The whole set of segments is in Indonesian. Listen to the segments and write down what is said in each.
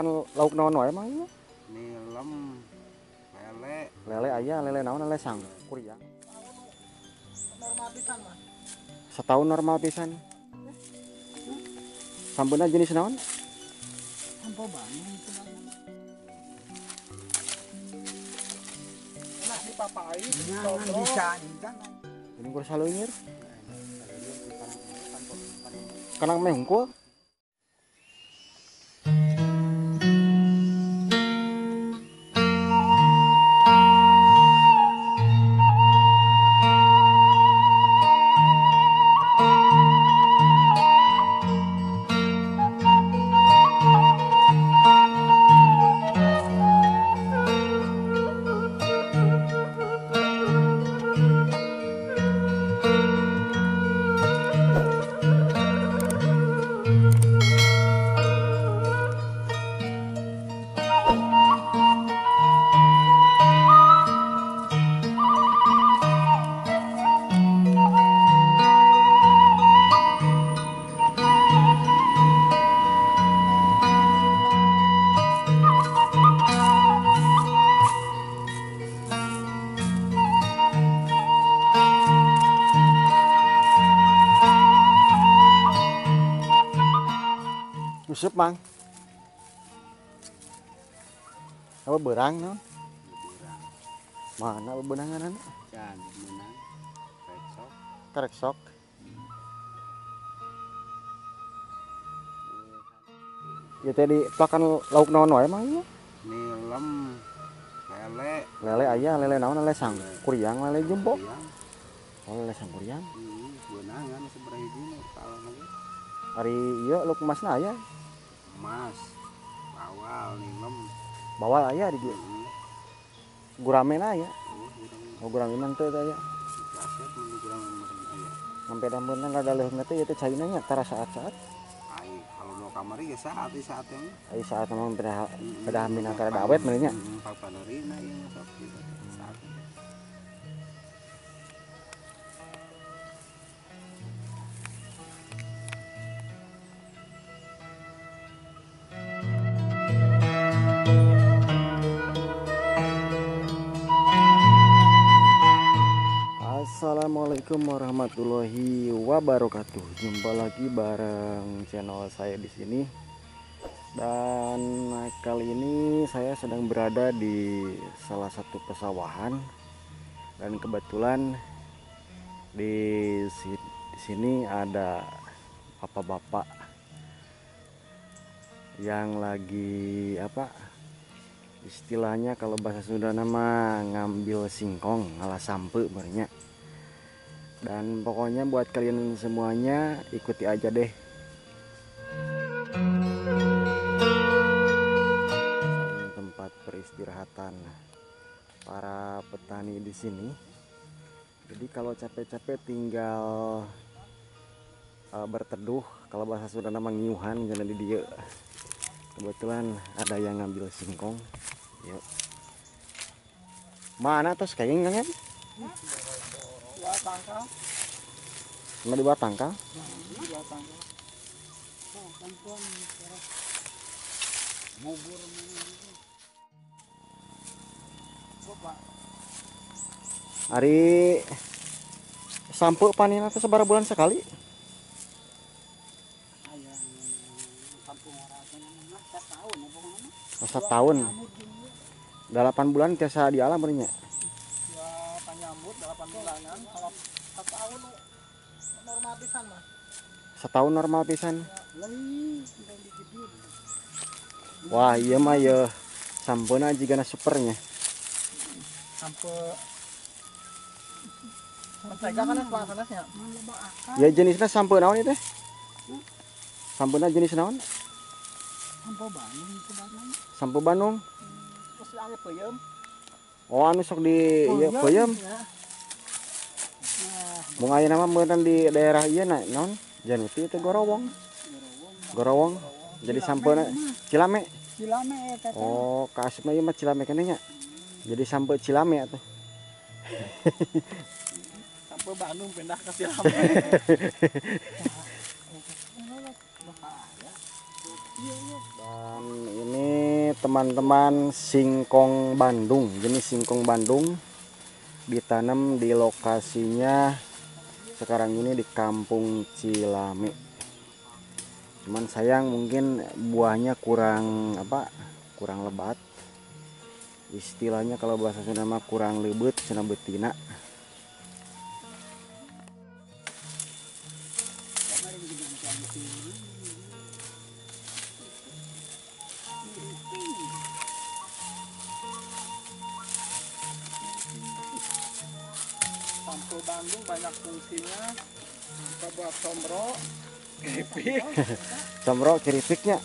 pakan lauk naon wae emang ieu? Nilem, lele. Lele aya, lele naon lele sang kuriang. Normal pisan mah. Setahun normal pisan. Sampeuna jenis naon? Sampo Bandung sebenarnya. Enak dipapai, Jangan bisa kan. Ini gua saleungeur. Kanang meh hungkul. Useup mang. Apa beurang no? Mana beunangan? Can menang. Reksok. Karek sok. Ya tadi pakan lauk naon wae emang ieu? Nilem, lele. Lele aya, lele naon lele sang kuriang, lele jumbo. Kuriang. Oh, lele sang kuriang. Beunangan sabaraha hijina kalau lagi. Ari ieu lauk emasna aya. Emas, bawal, nilem. Bawal aya di dieu. Guramena aya. Kurang Oh, gurame mah teu aya. kaset mun kurang meureun aya. Sampai dambeunna rada leuheungna teh ieu teh caina nya tara saat-saat. Ai kalau mau kamari ge saat yang. Ai saat mah pada hamina karada awet meureun nya. Papaneurina ieu sok gitu. Saat. Assalamualaikum warahmatullahi wabarakatuh. Jumpa lagi bareng channel saya di sini. Dan kali ini saya sedang berada di salah satu pesawahan. Dan kebetulan di sini ada bapak-bapak yang lagi istilahnya kalau bahasa Sunda nama ngambil singkong ngalah sampe bernya. Dan pokoknya buat kalian semuanya ikuti aja deh. Tempat peristirahatan para petani di sini. Jadi kalau capek-capek tinggal berteduh, kalau bahasa Sunda nama ngiuhan jangan di dia. Kebetulan ada yang ngambil singkong. Yuk. Mana tos kayaknya kan? Dua tangkal. Cuma di bawah tangkal. Dua tangkal. Oh, tangkal. Mubur mana? Coba. Hari sampo panen atau seberapa bulan sekali? Ayah kampung orang setahun ya pokoknya. Setahun. 8 bulan tiasa di alam bernya. Ya panyambut 8 bulanan kalau setahun normal pisan mah. Setahun normal pisan. Leuwih udah digedut. Wah, iya mah ya sampona jigana supernya. Sampai mentega kan panas-panasnya. Ya jenisnya sampo naon itu? Sampona jenis naon? Sampai Bandung sebenarnya. Sampo Bandung. Terus aya peuyeum. Oh, anu sok di ieu peuyeum. Mun aya nama meureun di daerah ieu naon? Januti teh Gorowong. Gorowong. Jadi sampona Cilame. Cilame eta teh. Oh, kaasupna ieu mah Cilame keneh nya. Jadi sampo Cilame atuh. Sampai Bandung pindah ke Cilame. Iya, Dan ini teman-teman singkong Bandung, jenis singkong Bandung ditanam di lokasinya sekarang ini di Kampung Cilame. Cuman sayang mungkin buahnya kurang kurang lebat. Istilahnya kalau bahasa Sunda mah kurang lebat cenah betina. Sampo Bandung banyak fungsinya. Bisa buat sombro, keripik. Combro keripiknya.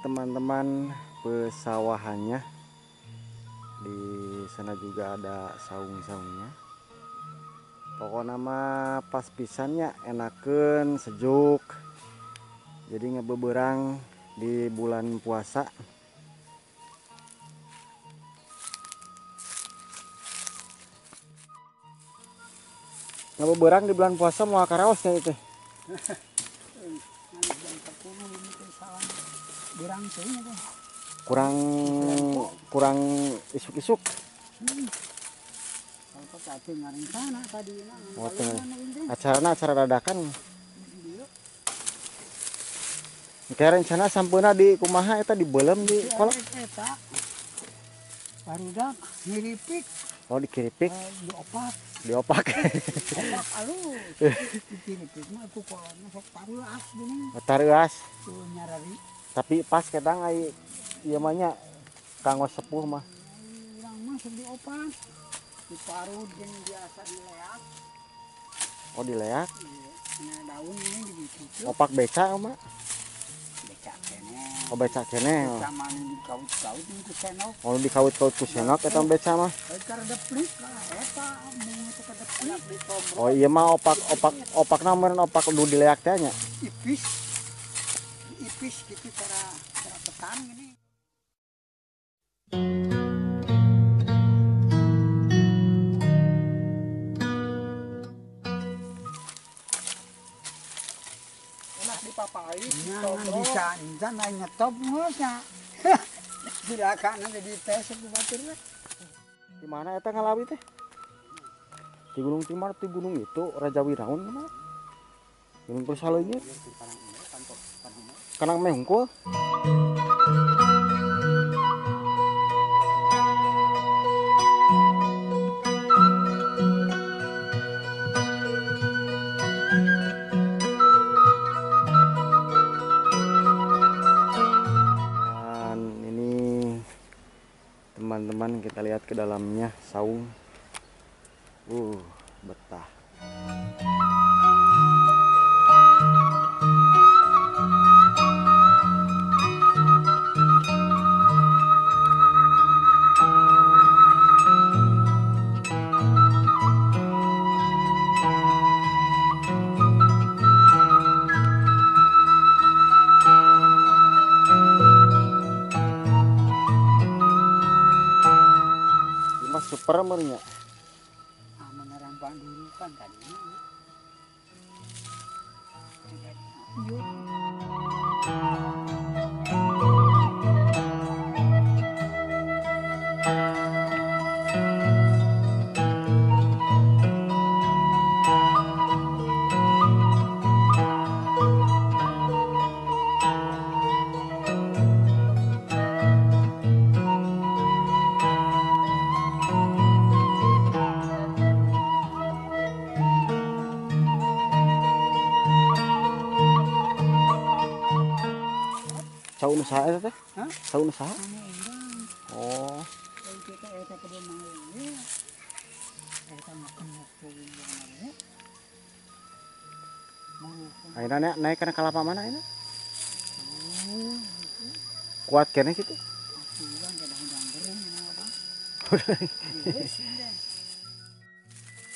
Teman-teman pesawahannya di sana juga ada saung-saungnya. Pokoknya mah pas pisannya enakeun sejuk, jadi ngebeberang di bulan puasa. Ngebeberang di bulan puasa mau karaosnya itu. kurang isuk-isuk. Acara dadakan. Kayak rencana sampuna di kumaha eta dibelem di kolak. Barudak ngiripik. Oh dikiripik. Diopak. Diopak. Opak alus. Dikiripik mah aku kolotna sok taruas gini. Taruas. Tuh nyarari. Tapi pas kadang ai ieu mah nya kanggo sepuh mah. Urang mah sok diopak. Diparut jeung biasa dileak. Oh dileak. Iya, daun ini dibitu. Opak beca mah. Becak kene. Oh beca kene. Sama nu dikaut-kaut ku senok. Oh dikaut-kaut ku senok eta beca mah. Keur deplik lah eta mun teu kedeplik. Oh iya mah opak meureun opak kudu dileak teh nya. Ipis gitu cara petan gini. Enak dipapai, Jangan bisa insan lain ngetop ngosnya. Silakan nanti dites ku batur we. Di mana eta ngalawi teh? Di Gunung Timar, di gunung itu Raja Wiraun mana? Gunung Persaleunyeut. Kanang meh hungkul. Dan ini teman-teman kita lihat ke dalamnya saung. Betah. Mas super mernya. Menerang Bandung kan tadi. Saung saha eta teh? Saung saha? Anu endang. Oh. Kita eta kedua manggung eta makan waktu ini Akhirnya naik karena kalapa mana ini? Kuat kene gitu.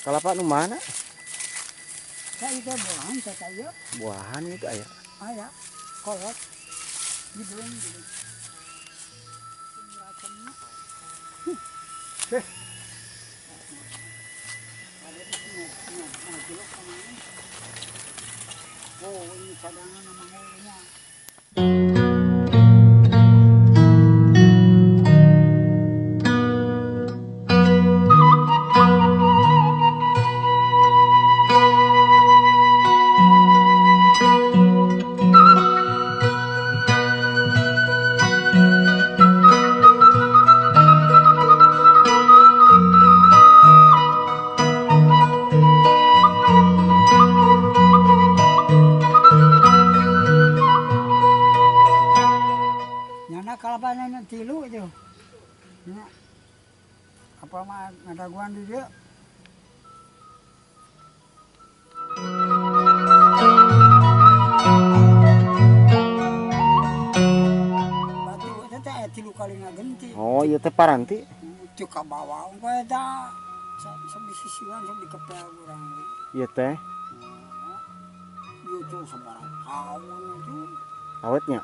Kalapa nu mana? Itu buahan saya. Buahan itu aya. Aya, kolot. Dibeleng gitu. Oh, ini cadangan nama mulanya. Nyana kalapanya tilu itu. Ya. Apa mah ngadaguan di dia? Batu itu teh tilu kali ngagenti. Oh, ieu teh paranti. Cuk ka bawah engko eta sabisisiwan sok dikepel urang we. Ieu teh Ieu tuh sabarang tahun itu. awetnya.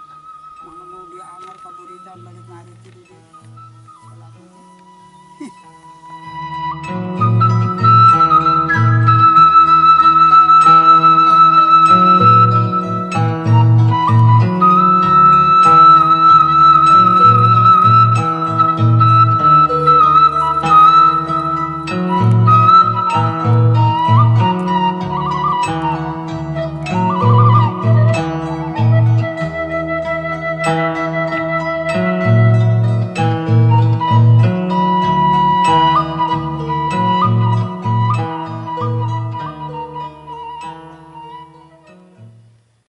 Manganu dianger ka buritan balik ngari ti di.